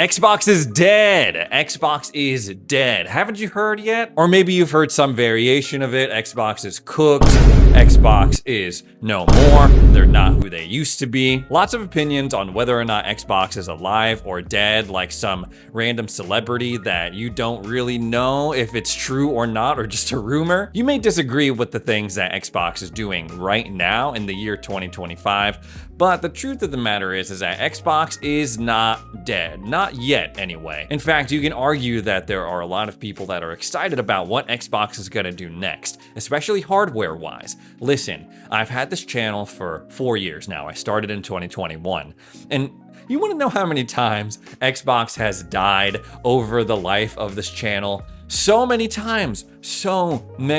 Xbox is dead. Xbox is dead. Haven't you heard yet? Or maybe you've heard some variation of it. Xbox is cooked. Xbox is no more. They're not who they used to be. Lots of opinions on whether or not Xbox is alive or dead, like some random celebrity that you don't really know if it's true or not, or just a rumor. You may disagree with the things that Xbox is doing right now in the year 2025, but the truth of the matter is that Xbox is not dead. Not yet, anyway. In fact, you can argue that there are a lot of people that are excited about what Xbox is gonna do next, especially hardware-wise. Listen, I've had this channel for 4 years now. I started in 2021. And you wanna know how many times Xbox has died over the life of this channel? So many times Xbox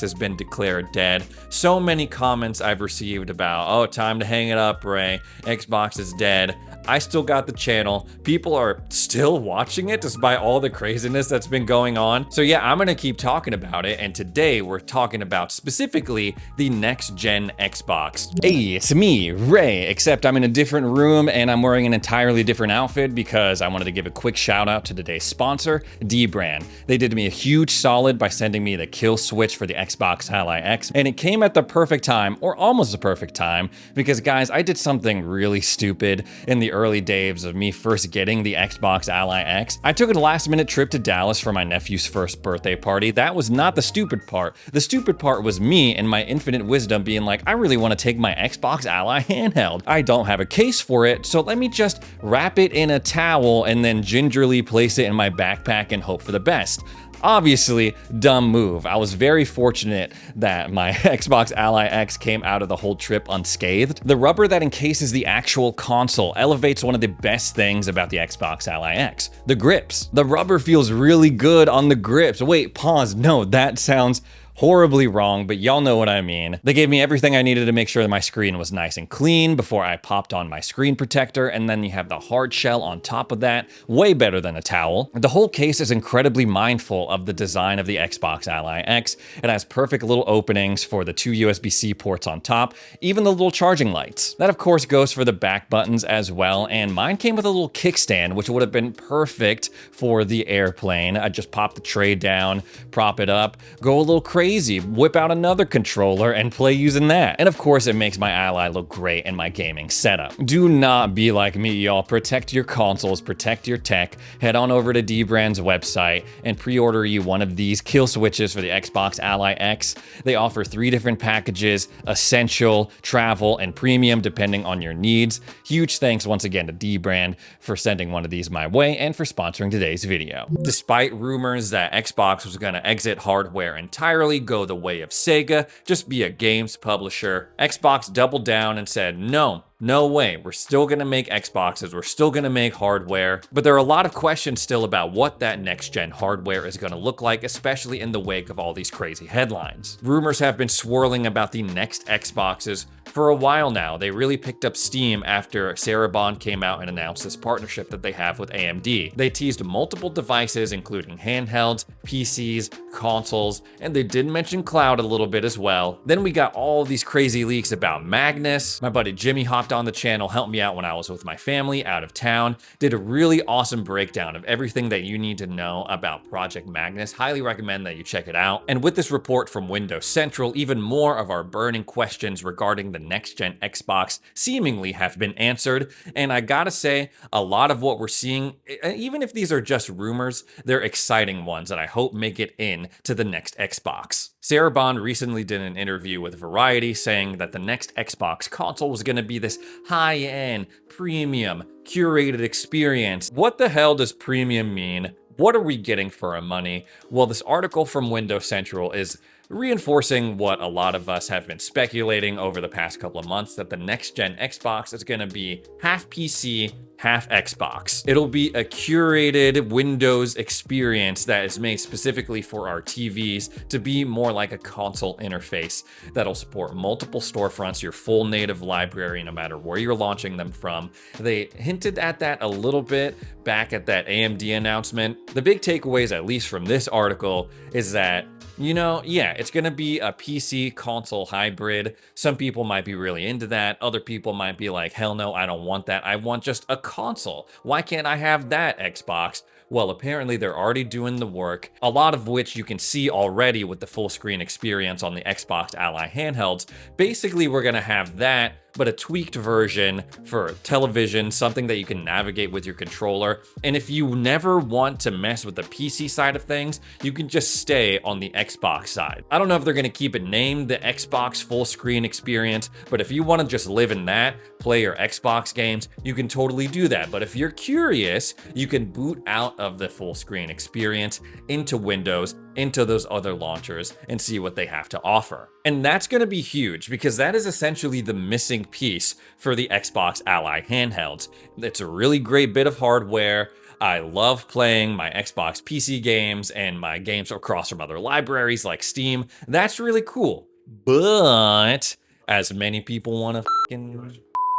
has been declared dead. So many comments I've received about, oh, time to hang it up, Ray. Xbox is dead. I still got the channel. People are still watching it despite all the craziness that's been going on. So yeah, I'm gonna keep talking about it. And today we're talking about specifically the next gen Xbox. Hey, it's me, Ray, except I'm in a different room and I'm wearing an entirely different outfit because I wanted to give a quick shout out to today's sponsor, Dbrand. They did me a huge solid by sending me the kill switch for the Xbox Ally X, and it came at the perfect time, or almost the perfect time, because guys, I did something really stupid in the early days of me first getting the Xbox Ally X. I took a last-minute trip to Dallas for my nephew's first birthday party. That was not the stupid part. The stupid part was me and my infinite wisdom being like, I really want to take my Xbox Ally handheld. I don't have a case for it, so let me just wrap it in a towel and then gingerly place it in my backpack and hope for the best. Obviously, dumb move. I was very fortunate that my Xbox Ally X came out of the whole trip unscathed. The rubber that encases the actual console elevates one of the best things about the Xbox Ally X, the grips. The rubber feels really good on the grips. Wait, pause. No, that sounds horribly wrong, but y'all know what I mean. They gave me everything I needed to make sure that my screen was nice and clean before I popped on my screen protector, and then you have the hard shell on top of that, way better than a towel. The whole case is incredibly mindful of the design of the Xbox Ally X. It has perfect little openings for the 2 USB-C ports on top, even the little charging lights. That of course goes for the back buttons as well, and mine came with a little kickstand, which would have been perfect for the airplane. I just pop the tray down, prop it up, go a little crazy, whip out another controller and play using that. And of course, it makes my Ally look great in my gaming setup. Do not be like me, y'all. Protect your consoles, protect your tech. Head on over to Dbrand's website and pre-order you one of these kill switches for the Xbox Ally X. They offer 3 different packages: essential, travel, and premium, depending on your needs. Huge thanks once again to Dbrand for sending one of these my way and for sponsoring today's video. Despite rumors that Xbox was gonna exit hardware entirely, go the way of Sega, just be a games publisher, Xbox doubled down and said, no way, we're still gonna make Xboxes, we're still gonna make hardware. But there are a lot of questions still about what that next gen hardware is gonna look like, especially in the wake of all these crazy headlines. Rumors have been swirling about the next Xboxes for a while now. They really picked up steam after Dbrand came out and announced this partnership that they have with AMD. They teased multiple devices, including handhelds, PCs, consoles, and they did mention cloud a little bit as well. Then we got all these crazy leaks about Magnus. My buddy Jimmy hopped on the channel, helped me out when I was with my family out of town, did a really awesome breakdown of everything that you need to know about Project Magnus. Highly recommend that you check it out. And with this report from Windows Central, even more of our burning questions regarding the next-gen Xbox seemingly have been answered. And I gotta say, a lot of what we're seeing, even if these are just rumors, they're exciting ones that I hope make it in to the next Xbox. Dbrand recently did an interview with Variety saying that the next Xbox console was gonna be this high-end, premium, curated experience. What the hell does premium mean? What are we getting for our money? Well, this article from Windows Central is reinforcing what a lot of us have been speculating over the past couple of months, that the next-gen Xbox is going to be half PC, half Xbox. It'll be a curated Windows experience that is made specifically for our TVs to be more like a console interface that'll support multiple storefronts, your full native library, no matter where you're launching them from. They hinted at that a little bit back at that AMD announcement. The big takeaways, at least from this article, is that, you know, yeah, it's going to be a PC console hybrid. Some people might be really into that. Other people might be like, hell no, I don't want that. I want just a console. Why can't I have that, Xbox? Well, apparently they're already doing the work, a lot of which you can see already with the full screen experience on the Xbox Ally handhelds. Basically, we're gonna have that, but a tweaked version for television, something that you can navigate with your controller. And if you never want to mess with the PC side of things, you can just stay on the Xbox side. I don't know if they're gonna keep it named the Xbox full screen experience, but if you wanna just live in that, play your Xbox games, you can totally do that. But if you're curious, you can boot out of the full screen experience into Windows, into those other launchers, and see what they have to offer. And that's gonna be huge because that is essentially the missing piece for the Xbox Ally handhelds. It's a really great bit of hardware. I love playing my Xbox PC games and my games across from other libraries like Steam. That's really cool. But as many people want to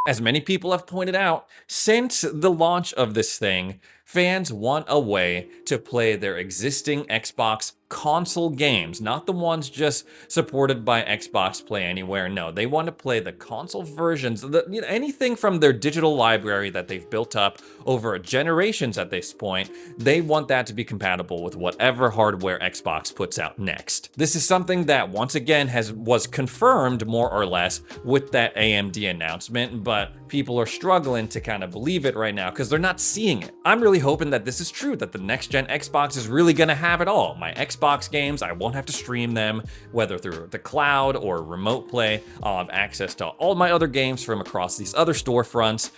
as many people have pointed out, since the launch of this thing, fans want a way to play their existing Xbox console games, not the ones just supported by Xbox Play Anywhere. No, they want to play the console versions, anything from their digital library that they've built up over generations at this point. They want that to be compatible with whatever hardware Xbox puts out next. This is something that once again was confirmed more or less with that AMD announcement, but people are struggling to kind of believe it right now because they're not seeing it. I'm really hoping that this is true, that the next gen Xbox is really gonna have it all. My Xbox games, I won't have to stream them, whether through the cloud or remote play. I'll have access to all my other games from across these other storefronts.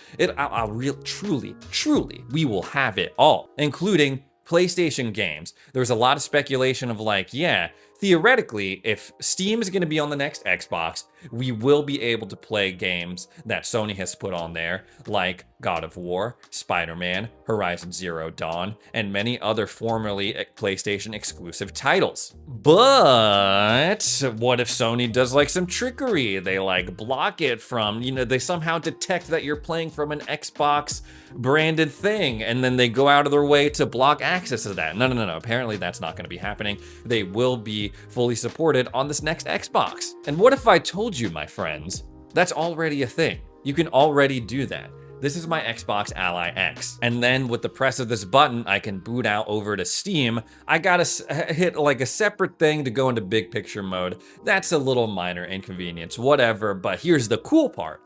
Truly, we will have it all, including PlayStation games. There's a lot of speculation of like, yeah, theoretically, if Steam is going to be on the next Xbox, we will be able to play games that Sony has put on there, like God of War, Spider-Man, Horizon Zero Dawn, and many other formerly PlayStation exclusive titles. But what if Sony does like some trickery? They like block it from, they somehow detect that you're playing from an Xbox branded thing, and then they go out of their way to block access to that. No. Apparently that's not going to be happening. They will be fully supported on this next Xbox. And what if I told you, my friends, that's already a thing? You can already do that. This is my Xbox Ally X. And then with the press of this button, I can boot out over to Steam. I gotta hit like a separate thing to go into big picture mode. That's a little minor inconvenience, whatever. But here's the cool part.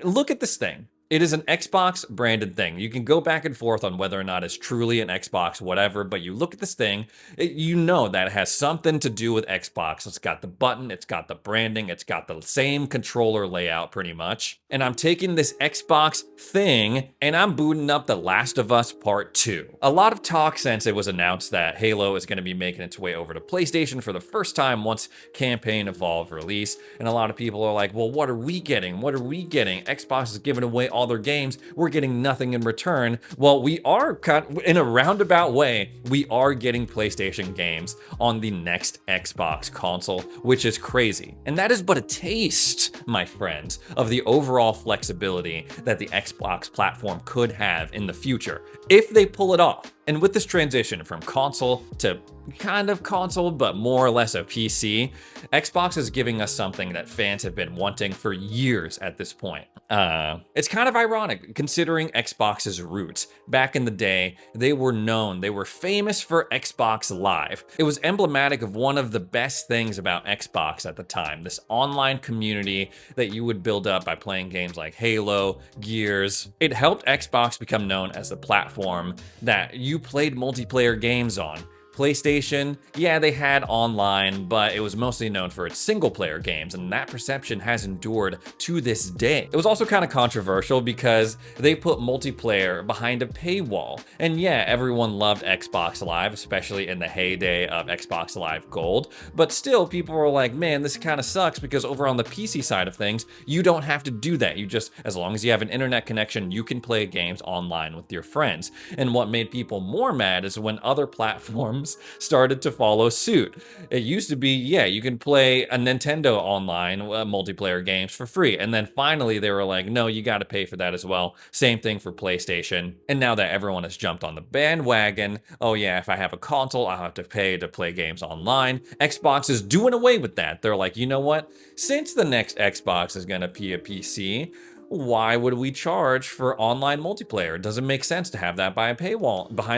Look at this thing. It is an Xbox branded thing. You can go back and forth on whether or not it's truly an Xbox, whatever, but you look at this thing, you know that it has something to do with Xbox. It's got the button, it's got the branding, it's got the same controller layout pretty much. And I'm taking this Xbox thing and I'm booting up The Last of Us Part 2. A lot of talk since it was announced that Halo is going to be making its way over to PlayStation for the first time once Campaign Evolved release. And a lot of people are like, well, what are we getting? What are we getting? Xbox is giving away all their games, we're getting nothing in return. Well, we are in a roundabout way, we are getting PlayStation games on the next Xbox console, which is crazy. And that is but a taste, my friends, of the overall flexibility that the Xbox platform could have in the future, if they pull it off. And with this transition from console to kind of console, but more or less a PC, Xbox is giving us something that fans have been wanting for years at this point. It's kind of ironic considering Xbox's roots. Back in the day, they were famous for Xbox Live. It was emblematic of one of the best things about Xbox at the time, this online community that you would build up by playing games like Halo, Gears. It helped Xbox become known as the platform that you played multiplayer games on. PlayStation, yeah, they had online, but it was mostly known for its single-player games, and that perception has endured to this day. It was also kind of controversial because they put multiplayer behind a paywall. And yeah, everyone loved Xbox Live, especially in the heyday of Xbox Live Gold, but still people were like, man, this kind of sucks because over on the PC side of things, you don't have to do that. You just, as long as you have an internet connection, you can play games online with your friends. And what made people more mad is when other platforms games started to follow suit. It used to be, yeah, you can play a Nintendo online multiplayer games for free. And then finally they were like, no, you got to pay for that as well. Same thing for PlayStation. And now that everyone has jumped on the bandwagon, oh yeah, if I have a console, I'll have to pay to play games online. Xbox is doing away with that. They're like, you know what? Since the next Xbox is going to be a PC, why would we charge for online multiplayer? It doesn't make sense to have that behind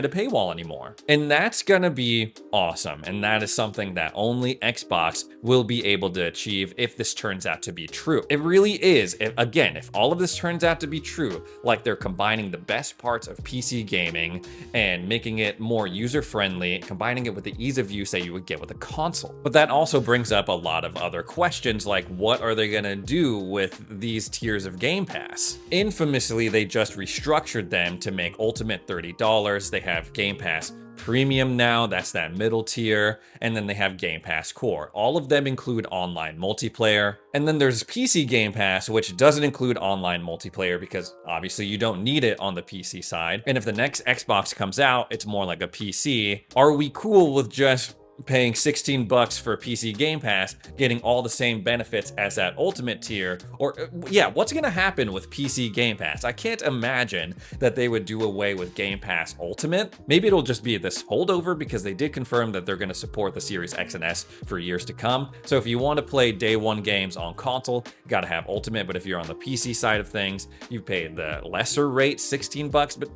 a paywall anymore. And that's gonna be awesome. And that is something that only Xbox will be able to achieve if this turns out to be true. It really is. If all of this turns out to be true, like they're combining the best parts of PC gaming and making it more user-friendly, combining it with the ease of use that you would get with a console. But that also brings up a lot of other questions, like what are they gonna do with these tiers of Game Pass? Infamously, they just restructured them to make Ultimate $30. They have Game Pass Premium now, that's that middle tier, and then they have Game Pass Core. All of them include online multiplayer. And then there's PC Game Pass, which doesn't include online multiplayer because obviously you don't need it on the PC side. And if the next Xbox comes out, it's more like a PC. Are we cool with just paying $16 for PC Game Pass, getting all the same benefits as that Ultimate tier? Or yeah, what's gonna happen with PC Game Pass? I can't imagine that they would do away with Game Pass Ultimate. Maybe it'll just be this holdover because they did confirm that they're gonna support the Series X and S for years to come. So if you want to play day one games on console, you gotta have Ultimate, but if you're on the PC side of things, you pay the lesser rate, $16, but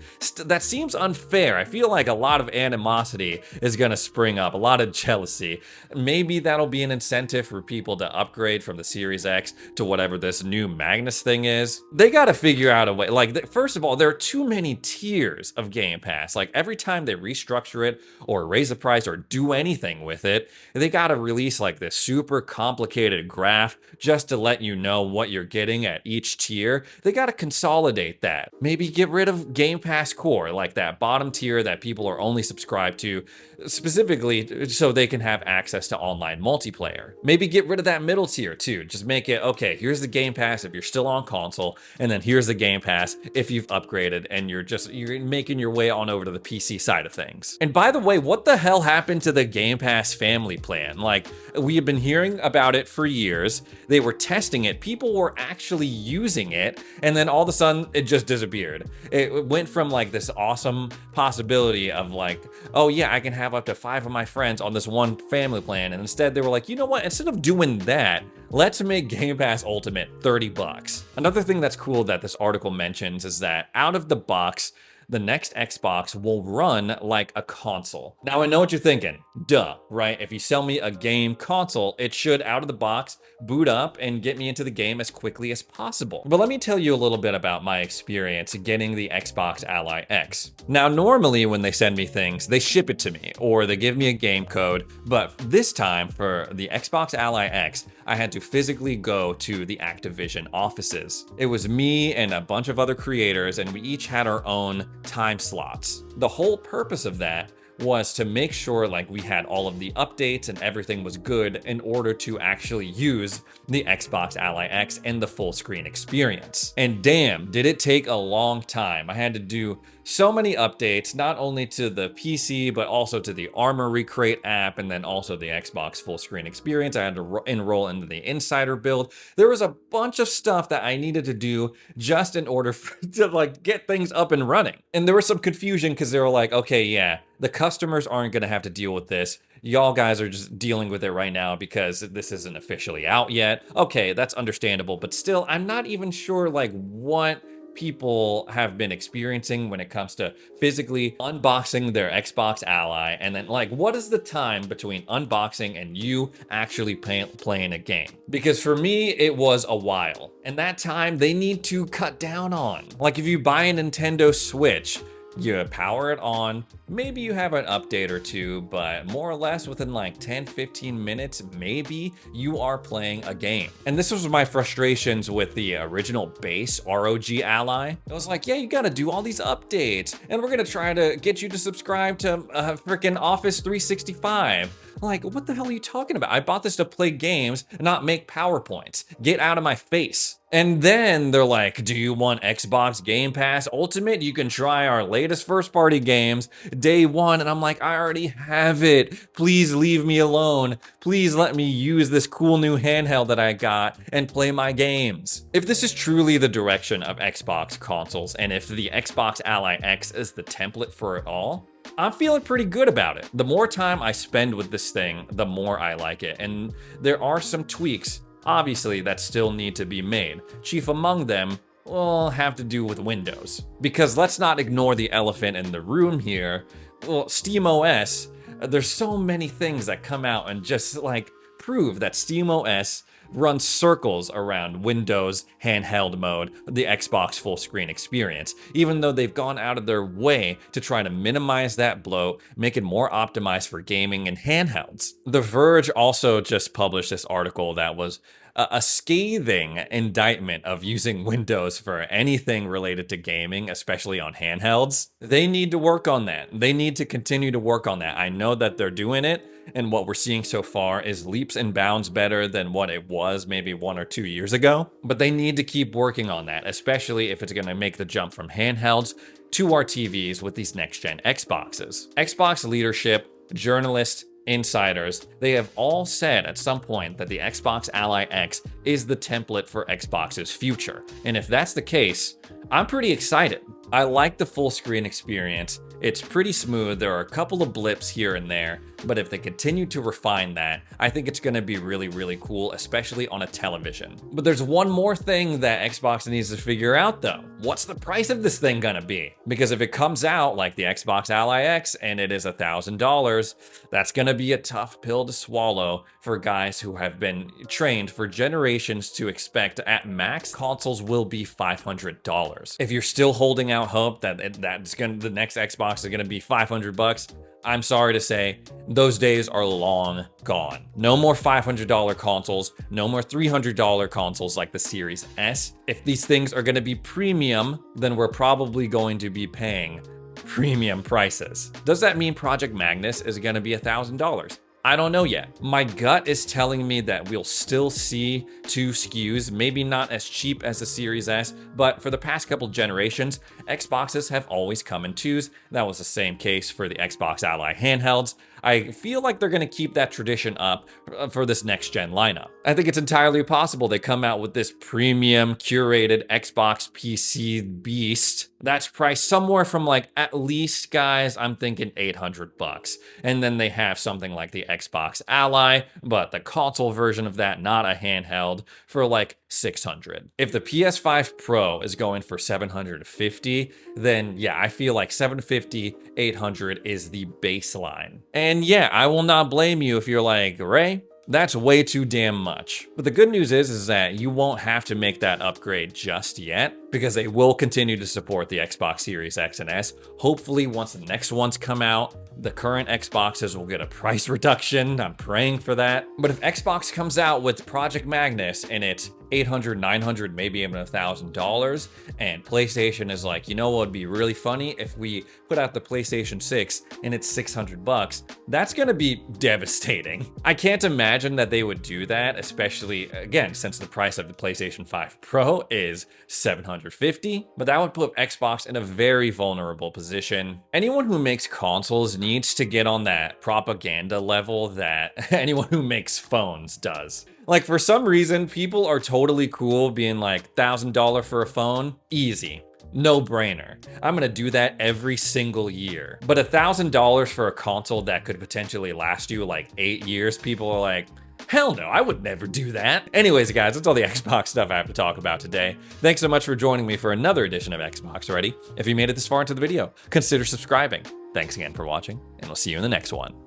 that seems unfair. I feel like a lot of animosity is gonna spring up, a lot of jealousy. Maybe that'll be an incentive for people to upgrade from the Series X to whatever this new Magnus thing is. They gotta figure out a way. Like, first of all, there are too many tiers of Game Pass. Like, every time they restructure it or raise the price or do anything with it, they gotta release like this super complicated graph just to let you know what you're getting at each tier. They gotta consolidate that. Maybe get rid of Game Pass Core, like that bottom tier that people are only subscribed to, specifically so they can have access to online multiplayer. Maybe get rid of that middle tier too. Just make it, okay, here's the Game Pass if you're still on console, and then here's the Game Pass if you've upgraded and you're making your way on over to the PC side of things. And by the way, what the hell happened to the Game Pass family plan? Like, we have been hearing about it for years. They were testing it. People were actually using it. And then all of a sudden it just disappeared. It went from like this awesome possibility of like, oh yeah, I can have up to 5 of my friends on this one family plan. And instead they were like, you know what? Instead of doing that, let's make Game Pass Ultimate $30. Another thing that's cool that this article mentions is that out of the box, the next Xbox will run like a console. Now I know what you're thinking, duh, right? If you sell me a game console, it should out of the box boot up and get me into the game as quickly as possible. But let me tell you a little bit about my experience getting the Xbox Ally X. Now normally when they send me things, they ship it to me or they give me a game code, but this time for the Xbox Ally X, I had to physically go to the Activision offices. It was me and a bunch of other creators, and we each had our own time slots. The whole purpose of that was to make sure like we had all of the updates and everything was good in order to actually use the Xbox Ally X and the full screen experience. And damn, did it take a long time. I had to do so many updates, not only to the PC, but also to the Armory Crate app, and then also the Xbox full screen experience. I had to enroll into the Insider build. There was a bunch of stuff that I needed to do just in order to like get things up and running. And there was some confusion because they were like, okay, yeah, the customers aren't gonna have to deal with this. Y'all guys are just dealing with it right now because this isn't officially out yet. Okay, that's understandable, but still, I'm not even sure like what people have been experiencing when it comes to physically unboxing their Xbox Ally, and then like what is the time between unboxing and you actually playing a game? Because for me it was a while, and that time they need to cut down on. Like if you buy a Nintendo Switch, you power it on, maybe you have an update or two, but more or less within like 10-15 minutes, maybe you are playing a game. And this was my frustrations with the original base ROG Ally. It was like, yeah, you gotta do all these updates, and we're gonna try to get you to subscribe to freaking Office 365. Like, what the hell are you talking about? I bought this to play games, not make PowerPoints. Get out of my face. And then they're like, do you want Xbox Game Pass Ultimate? You can try our latest first-party games day one. And I'm like, I already have it. Please leave me alone. Please let me use this cool new handheld that I got and play my games. If this is truly the direction of Xbox consoles, and if the Xbox Ally X is the template for it all, I'm feeling pretty good about it. The more time I spend with this thing, the more I like it. And there are some tweaks, obviously, that still need to be made. Chief among them will have to do with Windows. Because let's not ignore the elephant in the room here. Well, SteamOS, there's so many things that come out and just like prove that SteamOS runs circles around Windows handheld mode, the Xbox full screen experience, even though they've gone out of their way to try to minimize that bloat, make it more optimized for gaming and handhelds. The Verge also just published this article that was a scathing indictment of using Windows for anything related to gaming, especially on handhelds. They need to work on that. They need to continue to work on that. I know that they're doing it, and what we're seeing so far is leaps and bounds better than what it was maybe 1 or 2 years ago. But they need to keep working on that, especially if it's going to make the jump from handhelds to our TVs with these next-gen Xboxes. Xbox leadership, journalists, insiders, they have all said at some point that the Xbox Ally X is the template for Xbox's future. And if that's the case, I'm pretty excited. I like the full screen experience. It's pretty smooth. There are a couple of blips here and there, but if they continue to refine that, I think it's going to be really, really cool, especially on a television. But there's one more thing that Xbox needs to figure out though. What's the price of this thing gonna be? Because if it comes out like the Xbox Ally X and it is $1,000, that's gonna be a tough pill to swallow for guys who have been trained for generations to expect at max consoles will be $500. If you're still holding out hope that the next Xbox is gonna be $500, I'm sorry to say, those days are long gone. No more $500 consoles, no more $300 consoles like the Series S. If these things are gonna be premium, then we're probably going to be paying premium prices. Does that mean Project Magnus is gonna be $1,000? I don't know yet. My gut is telling me that we'll still see 2 SKUs, maybe not as cheap as the Series S, but for the past couple generations, Xboxes have always come in 2s. That was the same case for the Xbox Ally handhelds. I feel like they're going to keep that tradition up for this next-gen lineup. I think it's entirely possible they come out with this premium, curated Xbox PC beast that's priced somewhere from like, at least, guys, I'm thinking $800. And then they have something like the Xbox Ally, but the console version of that, not a handheld, for like $600. If the PS5 Pro is going for $750, then yeah, I feel like $750, $800 is the baseline. And yeah, I will not blame you if you're like, Ray, that's way too damn much. But the good news is that you won't have to make that upgrade just yet, because they will continue to support the Xbox Series X and S. Hopefully, once the next ones come out, the current Xboxes will get a price reduction. I'm praying for that. But if Xbox comes out with Project Magnus and it's $800, $900, maybe even $1,000, and PlayStation is like, you know what would be really funny if we put out the PlayStation 6 and it's $600, that's gonna be devastating. I can't imagine that they would do that, especially, again, since the price of the PlayStation 5 Pro is $750, but that would put Xbox in a very vulnerable position. Anyone who makes consoles needs to get on that propaganda level that anyone who makes phones does. Like, for some reason, people are totally cool being like, $1,000 for a phone, easy. No brainer. I'm gonna do that every single year. But $1,000 for a console that could potentially last you like 8 years, people are like, hell no, I would never do that. Anyways, guys, that's all the Xbox stuff I have to talk about today. Thanks so much for joining me for another edition of Xbox Ready. If you made it this far into the video, consider subscribing. Thanks again for watching, and we'll see you in the next one.